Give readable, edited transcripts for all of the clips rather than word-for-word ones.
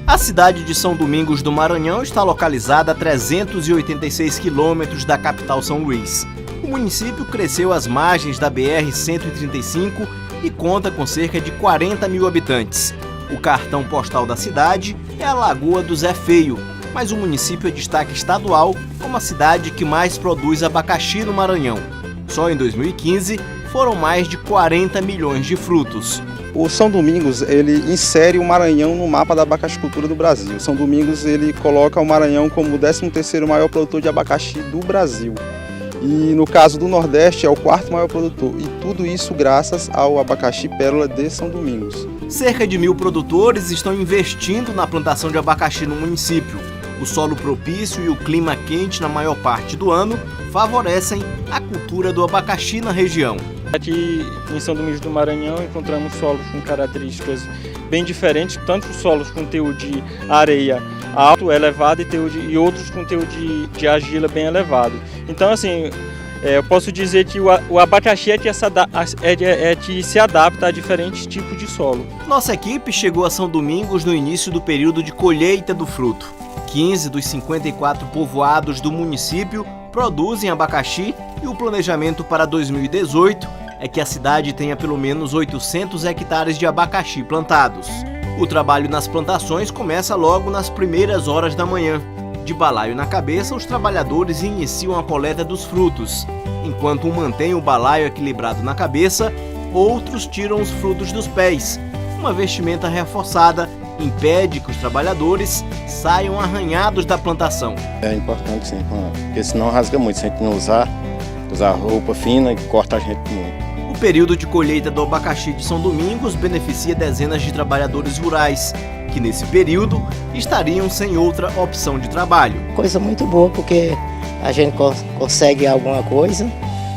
A cidade de São Domingos do Maranhão está localizada a 386 quilômetros da capital São Luís. O município cresceu às margens da BR-135 e conta com cerca de 40 mil habitantes. O cartão postal da cidade é a Lagoa do Zé Feio, mas o município é destaque estadual como a cidade que mais produz abacaxi no Maranhão. Só em 2015 foram mais de 40 milhões de frutos. O São Domingos, ele insere o Maranhão no mapa da abacaxicultura do Brasil. O São Domingos, ele coloca o Maranhão como o 13º maior produtor de abacaxi do Brasil. E no caso do Nordeste, é o 4º maior produtor. E tudo isso graças ao abacaxi pérola de São Domingos. Cerca de 1.000 produtores estão investindo na plantação de abacaxi no município. O solo propício e o clima quente na maior parte do ano favorecem a cultura do abacaxi na região. Aqui em São Domingos do Maranhão encontramos solos com características bem diferentes, tanto solos com teor de areia alto, elevado, e outros com teor de argila bem elevado. Então, assim, eu posso dizer que o abacaxi é que se adapta a diferentes tipos de solo. Nossa equipe chegou a São Domingos no início do período de colheita do fruto. 15 dos 54 povoados do município produzem abacaxi e o planejamento para 2018 é que a cidade tenha pelo menos 800 hectares de abacaxi plantados. O trabalho nas plantações começa logo nas primeiras horas da manhã. De balaio na cabeça, os trabalhadores iniciam a coleta dos frutos. Enquanto um mantém o balaio equilibrado na cabeça, outros tiram os frutos dos pés. Uma vestimenta reforçada impede que os trabalhadores saiam arranhados da plantação. É importante sim, porque senão rasga muito. Se a gente não usar roupa fina e corta a gente muito. O período de colheita do abacaxi de São Domingos beneficia dezenas de trabalhadores rurais, que nesse período estariam sem outra opção de trabalho. Coisa muito boa, porque a gente consegue alguma coisa,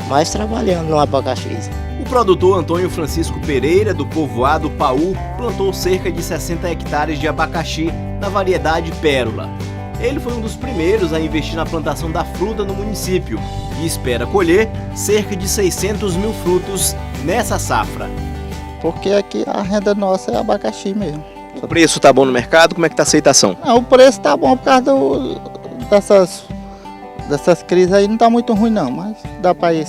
mas trabalhando no abacaxi. O produtor Antônio Francisco Pereira, do povoado Paú, plantou cerca de 60 hectares de abacaxi da variedade pérola. Ele foi um dos primeiros a investir na plantação da fruta no município e espera colher cerca de 600 mil frutos nessa safra. Porque aqui a renda nossa é abacaxi mesmo. O preço está bom no mercado? Como é que está a aceitação? Não, o preço está bom por causa dessas crises aí, não está muito ruim não, mas dá para ir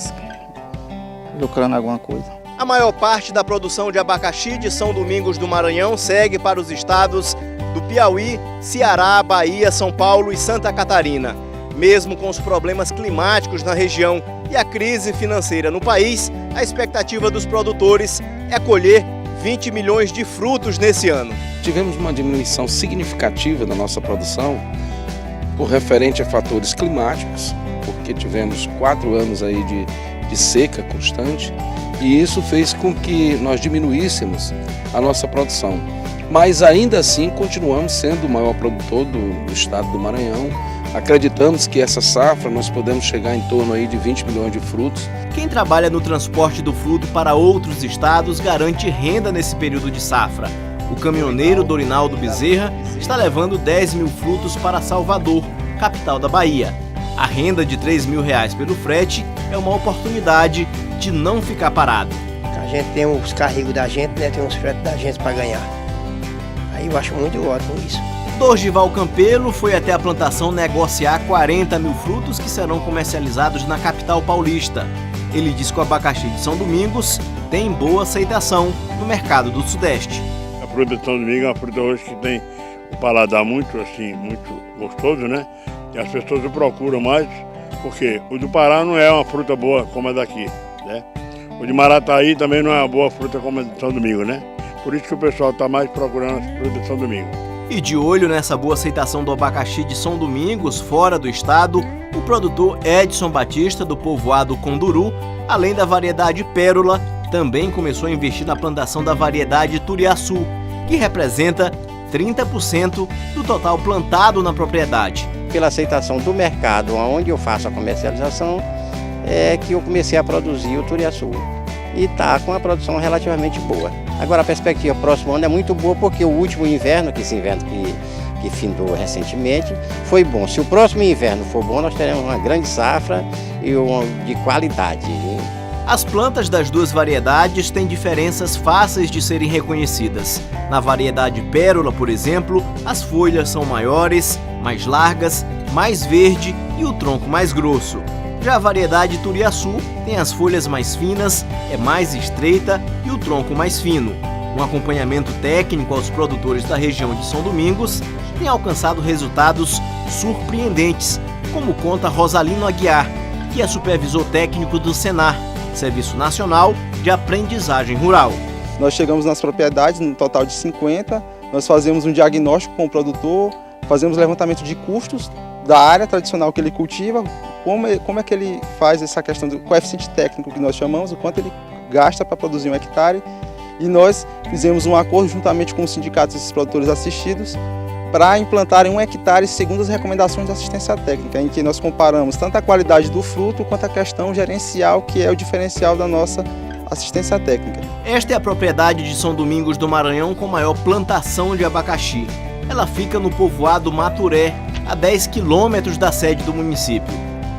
lucrando alguma coisa. A maior parte da produção de abacaxi de São Domingos do Maranhão segue para os estados do Piauí, Ceará, Bahia, São Paulo e Santa Catarina. Mesmo com os problemas climáticos na região e a crise financeira no país, a expectativa dos produtores é colher 20 milhões de frutos nesse ano. Tivemos uma diminuição significativa da nossa produção por referente a fatores climáticos, porque tivemos 4 anos aí de seca constante, e isso fez com que nós diminuíssemos a nossa produção. Mas ainda assim continuamos sendo o maior produtor do estado do Maranhão. Acreditamos que essa safra nós podemos chegar em torno aí de 20 milhões de frutos. Quem trabalha no transporte do fruto para outros estados garante renda nesse período de safra. O caminhoneiro Dorinaldo Bezerra está levando 10 mil frutos para Salvador, capital da Bahia. A renda de R$ 3.000 pelo frete é uma oportunidade de não ficar parado. A gente tem os carregos da gente, né? Tem os fretes da gente para ganhar. Aí eu acho muito ótimo isso. Dorival Campelo foi até a plantação negociar 40 mil frutos que serão comercializados na capital paulista. Ele diz que o abacaxi de São Domingos tem boa aceitação no mercado do Sudeste. A fruta de São Domingos é uma fruta hoje que tem um paladar muito gostoso, né? E as pessoas o procuram mais, porque o do Pará não é uma fruta boa como a daqui, né? O de Marataí também não é uma boa fruta como a de São Domingos, né? Por isso que o pessoal está mais procurando as frutas de São Domingos. E de olho nessa boa aceitação do abacaxi de São Domingos, fora do estado, o produtor Edson Batista, do povoado Conduru, além da variedade pérola, também começou a investir na plantação da variedade Turiaçu, que representa 30% do total plantado na propriedade. Pela aceitação do mercado, onde eu faço a comercialização, é que eu comecei a produzir o Turiaçu. e está com uma produção relativamente boa. Agora a perspectiva próximo ano é muito boa porque o último inverno, esse inverno que findou recentemente, foi bom. Se o próximo inverno for bom, nós teremos uma grande safra e de qualidade. As plantas das duas variedades têm diferenças fáceis de serem reconhecidas. Na variedade Pérola, por exemplo, as folhas são maiores, mais largas, mais verde e o tronco mais grosso. Já a variedade Turiaçu tem as folhas mais finas, é mais estreita e o tronco mais fino. Um acompanhamento técnico aos produtores da região de São Domingos tem alcançado resultados surpreendentes, como conta Rosalino Aguiar, que é supervisor técnico do Senar, Serviço Nacional de Aprendizagem Rural. Nós chegamos nas propriedades, no total de 50, nós fazemos um diagnóstico com o produtor, fazemos levantamento de custos da área tradicional que ele cultiva, como é que ele faz essa questão do coeficiente técnico que nós chamamos, o quanto ele gasta para produzir um hectare, e nós fizemos um acordo juntamente com os sindicatos desses produtores assistidos para implantarem 1 hectare segundo as recomendações da assistência técnica, em que nós comparamos tanto a qualidade do fruto quanto a questão gerencial, que é o diferencial da nossa assistência técnica. Esta é a propriedade de São Domingos do Maranhão com maior plantação de abacaxi. Ela fica no povoado Maturé, a 10 quilômetros da sede do município.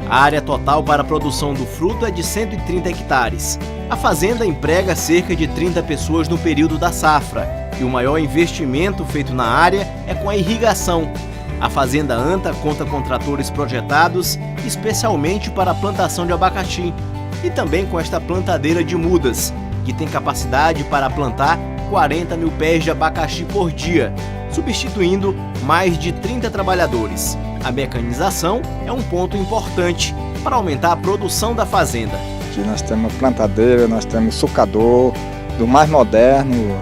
A área total para a produção do fruto é de 130 hectares. A fazenda emprega cerca de 30 pessoas no período da safra, e o maior investimento feito na área é com a irrigação. A fazenda Anta conta com tratores projetados especialmente para a plantação de abacaxi e também com esta plantadeira de mudas, que tem capacidade para plantar 40 mil pés de abacaxi por dia, substituindo mais de 30 trabalhadores. A mecanização é um ponto importante para aumentar a produção da fazenda. Aqui nós temos plantadeira, nós temos sucador, do mais moderno,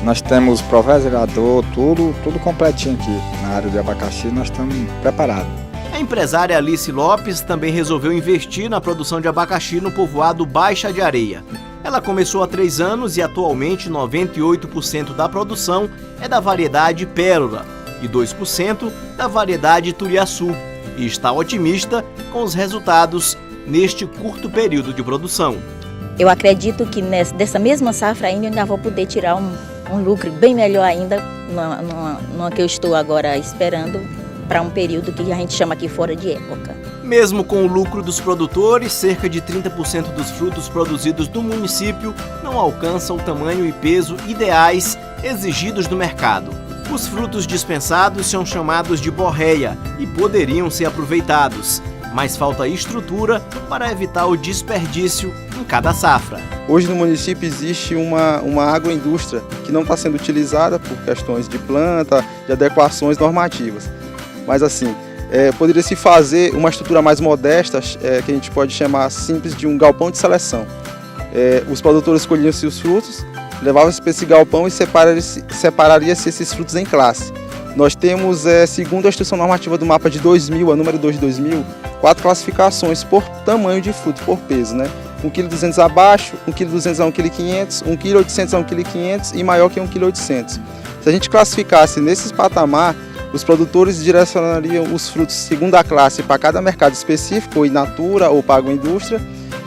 nós temos proveseirador, tudo completinho aqui. Na área de abacaxi nós estamos preparados. A empresária Alice Lopes também resolveu investir na produção de abacaxi no povoado Baixa de Areia. Ela começou há 3 anos e atualmente 98% da produção é da variedade Pérola e 2% da variedade Turiaçu, e está otimista com os resultados neste curto período de produção. Eu acredito que dessa mesma safra ainda vou poder tirar um lucro bem melhor ainda no que eu estou agora esperando para um período que a gente chama aqui fora de época. Mesmo com o lucro dos produtores, cerca de 30% dos frutos produzidos do município não alcançam o tamanho e peso ideais exigidos no mercado. Os frutos dispensados são chamados de borréia e poderiam ser aproveitados, mas falta estrutura para evitar o desperdício em cada safra. Hoje no município existe uma agroindústria que não está sendo utilizada por questões de planta, de adequações normativas. Mas assim, poderia se fazer uma estrutura mais modesta, que a gente pode chamar simples de um galpão de seleção. Os produtores colhiam-se os frutos, levavam-se para esse galpão e separaria-se esses frutos em classe. Nós temos, segundo a instrução normativa do mapa de 2000, a número 2 de 2000, 4 classificações por tamanho de fruto, por peso, né? 1,2 kg abaixo, 1,2 kg a 1,5 kg, 1,8 kg a 1,5 kg e maior que 1,8 kg. Se a gente classificasse nesses patamar, os produtores direcionariam os frutos segundo a classe para cada mercado específico, ou in natura ou para agroindústria,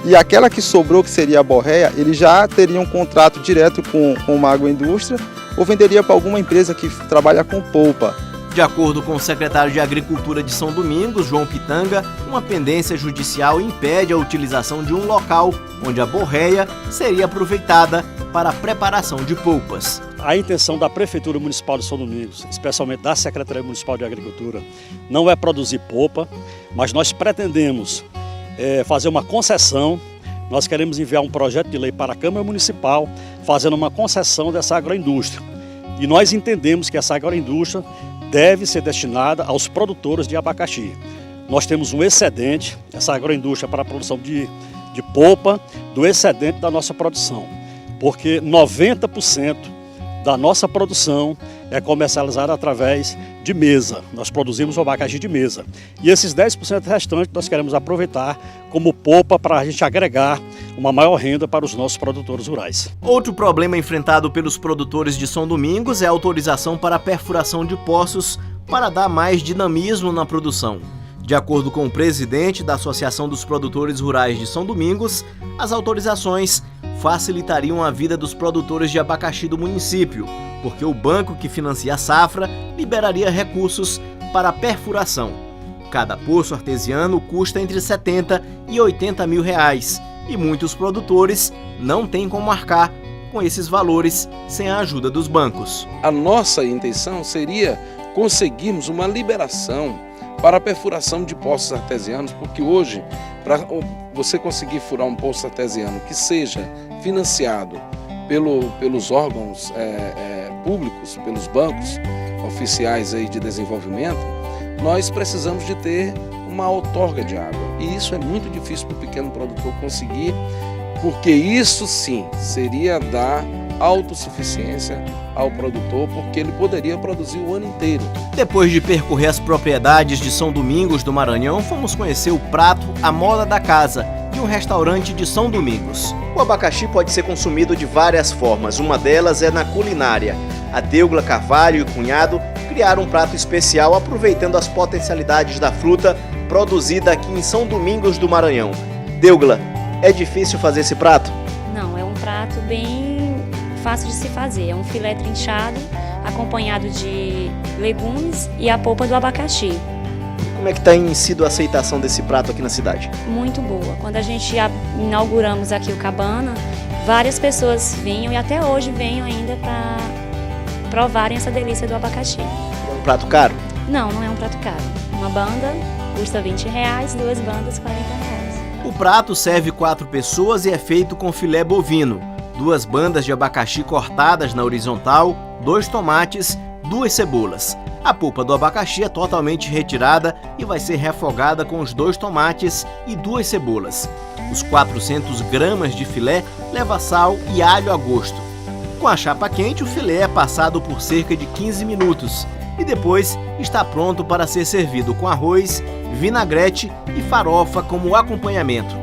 e aquela que sobrou, que seria a borréia, ele já teria um contrato direto com uma agroindústria ou venderia para alguma empresa que trabalha com polpa. De acordo com o secretário de Agricultura de São Domingos, João Pitanga, uma pendência judicial impede a utilização de um local onde a borréia seria aproveitada para a preparação de polpas. A intenção da Prefeitura Municipal de São Domingos, especialmente da Secretaria Municipal de Agricultura, não é produzir polpa, mas nós pretendemos fazer uma concessão. Nós queremos enviar um projeto de lei para a Câmara Municipal, fazendo uma concessão dessa agroindústria. E nós entendemos que essa agroindústria deve ser destinada aos produtores de abacaxi. Nós temos um excedente, essa agroindústria para a produção de polpa, do excedente da nossa produção, porque 90% da nossa produção é comercializada através de mesa. Nós produzimos o abacaxi de mesa. E esses 10% restantes nós queremos aproveitar como polpa para a gente agregar uma maior renda para os nossos produtores rurais. Outro problema enfrentado pelos produtores de São Domingos é a autorização para a perfuração de poços para dar mais dinamismo na produção. De acordo com o presidente da Associação dos Produtores Rurais de São Domingos, as autorizações facilitariam a vida dos produtores de abacaxi do município, porque o banco que financia a safra liberaria recursos para a perfuração. Cada poço artesiano custa entre 70 e 80 mil reais e muitos produtores não têm como arcar com esses valores sem a ajuda dos bancos. A nossa intenção seria conseguirmos uma liberação para a perfuração de poços artesianos, porque hoje, para você conseguir furar um poço artesiano que seja financiado pelos órgãos públicos, pelos bancos oficiais aí de desenvolvimento, nós precisamos de ter uma outorga de água. E isso é muito difícil para o pequeno produtor conseguir, porque isso sim seria dar autossuficiência ao produtor, porque ele poderia produzir o ano inteiro. Depois de percorrer as propriedades de São Domingos do Maranhão, fomos conhecer o prato A Moda da Casa de um restaurante de São Domingos. O abacaxi pode ser consumido de várias formas, uma delas é na culinária. A Deugla Carvalho e o cunhado criaram um prato especial aproveitando as potencialidades da fruta produzida aqui em São Domingos do Maranhão. Deugla, é difícil fazer esse prato? Não, é um prato bem fácil de se fazer. É um filé trinchado, acompanhado de legumes e a polpa do abacaxi. Como é que tem sido a aceitação desse prato aqui na cidade? Muito boa. Quando a gente inauguramos aqui o Cabana, várias pessoas vinham e até hoje venham ainda para provarem essa delícia do abacaxi. É um prato caro? Não, não é um prato caro. Uma banda custa R$20, duas bandas R$40. O prato serve 4 pessoas e é feito com filé bovino, 2 bandas de abacaxi cortadas na horizontal, 2 tomates, 2 cebolas. A polpa do abacaxi é totalmente retirada e vai ser refogada com os 2 tomates e 2 cebolas. Os 400 gramas de filé leva sal e alho a gosto. Com a chapa quente, o filé é passado por cerca de 15 minutos e depois está pronto para ser servido com arroz, vinagrete e farofa como acompanhamento.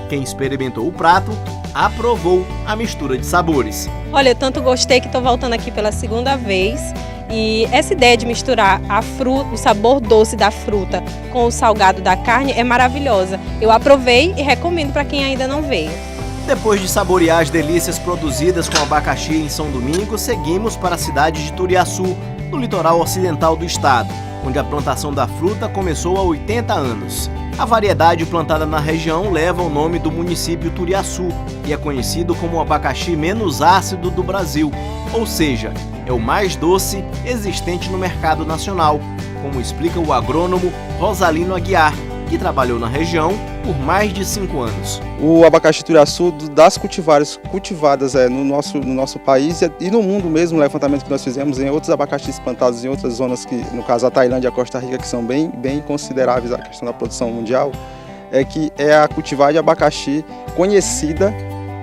Quem experimentou o prato aprovou a mistura de sabores. Olha, eu tanto gostei que estou voltando aqui pela segunda vez. E essa ideia de misturar a fruta, o sabor doce da fruta com o salgado da carne é maravilhosa. Eu aprovei e recomendo para quem ainda não veio. Depois de saborear as delícias produzidas com abacaxi em São Domingos, seguimos para a cidade de Turiaçu, no litoral ocidental do estado, onde a plantação da fruta começou há 80 anos. A variedade plantada na região leva o nome do município Turiaçu e é conhecido como o abacaxi menos ácido do Brasil, ou seja, é o mais doce existente no mercado nacional, como explica o agrônomo Rosalino Aguiar, que trabalhou na região por mais de 5 anos. O abacaxi Turiaçu, das cultivadas no nosso país e no mundo mesmo, o levantamento que nós fizemos em outros abacaxis plantados em outras zonas, que no caso a Tailândia e a Costa Rica, que são bem consideráveis a questão da produção mundial, é que é a cultivar de abacaxi conhecida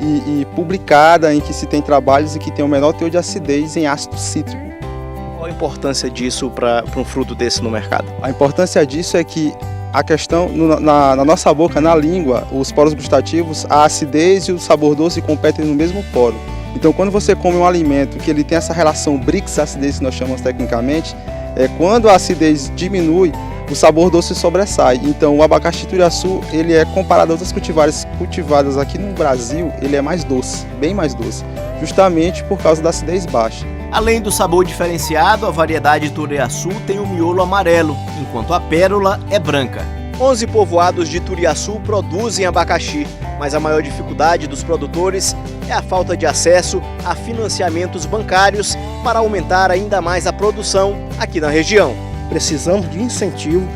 e publicada, em que se tem trabalhos e que tem o menor teor de acidez em ácido cítrico. Qual a importância disso para um fruto desse no mercado? A importância disso é que a questão, na nossa boca, na língua, os poros gustativos, a acidez e o sabor doce competem no mesmo poro. Então, quando você come um alimento que ele tem essa relação Brix-acidez, que nós chamamos tecnicamente, quando a acidez diminui, o sabor doce sobressai. Então, o abacaxi Turiaçu, ele é comparado a outras cultivadas aqui no Brasil, ele é mais doce, bem mais doce, justamente por causa da acidez baixa. Além do sabor diferenciado, a variedade Turiaçu tem o miolo amarelo, enquanto a pérola é branca. 11 povoados de Turiaçu produzem abacaxi, mas a maior dificuldade dos produtores é a falta de acesso a financiamentos bancários para aumentar ainda mais a produção aqui na região. Precisamos de incentivo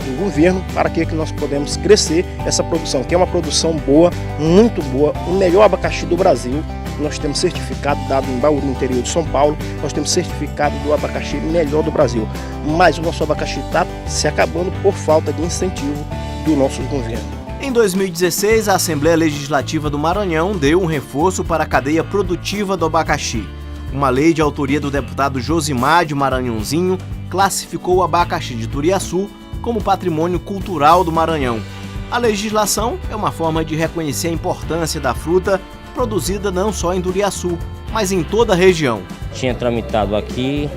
do governo para que nós podemos crescer essa produção, que é uma produção boa, muito boa, o melhor abacaxi do Brasil. Nós temos certificado dado em Bauru, no interior de São Paulo, nós temos certificado do abacaxi melhor do Brasil. Mas o nosso abacaxi está se acabando por falta de incentivo do nosso governo. Em 2016, a Assembleia Legislativa do Maranhão deu um reforço para a cadeia produtiva do abacaxi. Uma lei de autoria do deputado Josimar de Maranhãozinho classificou o abacaxi de Turiaçu como patrimônio cultural do Maranhão. A legislação é uma forma de reconhecer a importância da fruta produzida não só em Turiaçu, mas em toda a região. Tinha tramitado aqui,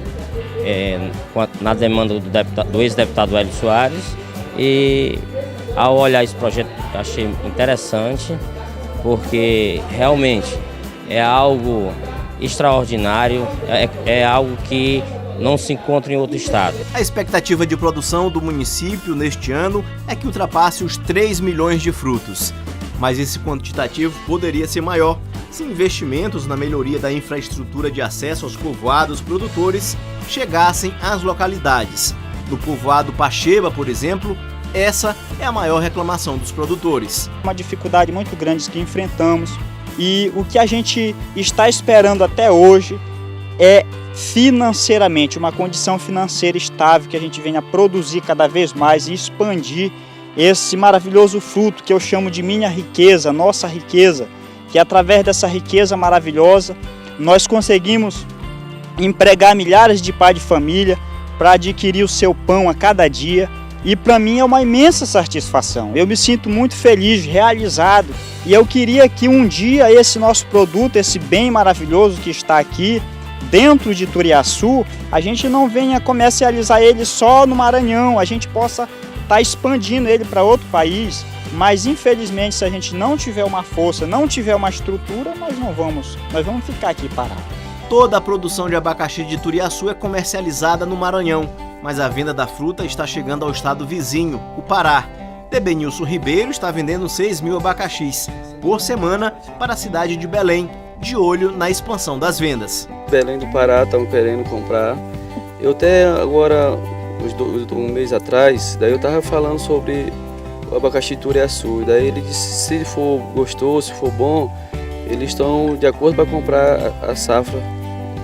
na demanda do ex-deputado Hélio Soares, E ao olhar esse projeto achei interessante, porque realmente é algo extraordinário, é algo que não se encontra em outro estado. A expectativa de produção do município neste ano é que ultrapasse os 3 milhões de frutos. Mas esse quantitativo poderia ser maior se investimentos na melhoria da infraestrutura de acesso aos povoados produtores chegassem às localidades. No povoado Pacheba, por exemplo, essa é a maior reclamação dos produtores. Uma dificuldade muito grande que enfrentamos, e o que a gente está esperando até hoje é financeiramente, uma condição financeira estável, que a gente venha produzir cada vez mais e expandir esse maravilhoso fruto que eu chamo de minha riqueza, nossa riqueza, que através dessa riqueza maravilhosa nós conseguimos empregar milhares de pais de família para adquirir o seu pão a cada dia, e para mim é uma imensa satisfação. Eu me sinto muito feliz, realizado, e eu queria que um dia esse nosso produto, esse bem maravilhoso que está aqui dentro de Turiaçu, a gente não venha comercializar ele só no Maranhão, a gente possa estar expandindo ele para outro país, mas infelizmente se a gente não tiver uma força, não tiver uma estrutura, nós vamos ficar aqui parados. Toda a produção de abacaxi de Turiaçu é comercializada no Maranhão, mas a venda da fruta está chegando ao estado vizinho, o Pará. Tebenilson Ribeiro está vendendo 6.000 abacaxis por semana para a cidade de Belém, de olho na expansão das vendas. Belém do Pará estão querendo comprar. Eu até agora, um mês atrás, daí eu estava falando sobre o abacaxi Turiaçu. Daí ele disse, se for gostoso, se for bom, eles estão de acordo para comprar a safra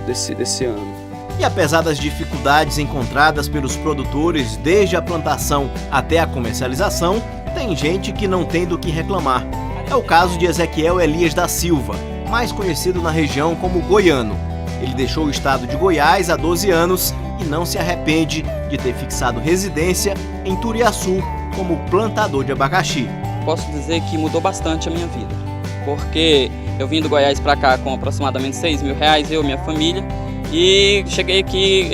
desse ano. E apesar das dificuldades encontradas pelos produtores desde a plantação até a comercialização, tem gente que não tem do que reclamar. É o caso de Ezequiel Elias da Silva, mais conhecido na região como Goiano. Ele deixou o estado de Goiás há 12 anos e não se arrepende de ter fixado residência em Turiaçu como plantador de abacaxi. Posso dizer que mudou bastante a minha vida, porque eu vim do Goiás para cá com aproximadamente R$6.000, eu e minha família, e cheguei aqui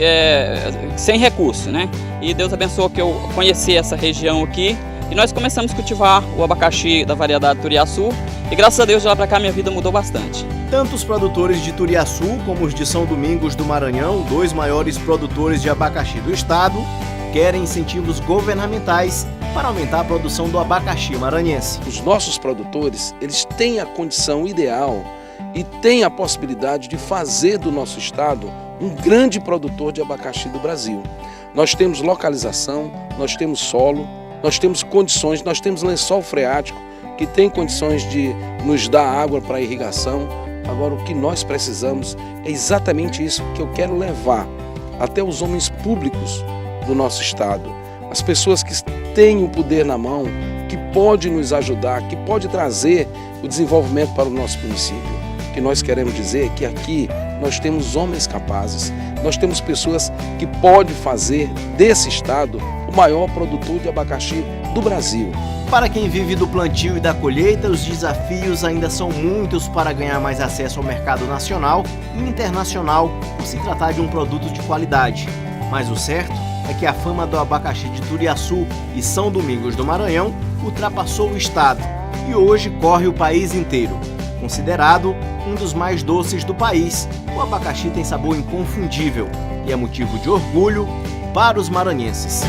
sem recurso, né? E Deus abençoou que eu conheci essa região aqui, e nós começamos a cultivar o abacaxi da variedade Turiaçu, e graças a Deus de lá para cá minha vida mudou bastante. Tanto os produtores de Turiaçu como os de São Domingos do Maranhão, 2 maiores produtores de abacaxi do estado, querem incentivos governamentais para aumentar a produção do abacaxi maranhense. Os nossos produtores, eles têm a condição ideal e têm a possibilidade de fazer do nosso estado um grande produtor de abacaxi do Brasil. Nós temos localização, nós temos solo, nós temos condições, nós temos lençol freático que tem condições de nos dar água para irrigação. Agora o que nós precisamos é exatamente isso que eu quero levar até os homens públicos do nosso estado, as pessoas que têm o poder na mão, que pode nos ajudar, que pode trazer o desenvolvimento para o nosso município. O que nós queremos dizer é que aqui nós temos homens capazes, nós temos pessoas que podem fazer desse estado o maior produtor de abacaxi do Brasil. Para quem vive do plantio e da colheita, os desafios ainda são muitos para ganhar mais acesso ao mercado nacional e internacional por se tratar de um produto de qualidade. Mas o certo é que a fama do abacaxi de Turiaçu e São Domingos do Maranhão ultrapassou o estado e hoje corre o país inteiro. Considerado um dos mais doces do país, o abacaxi tem sabor inconfundível e é motivo de orgulho para os maranhenses.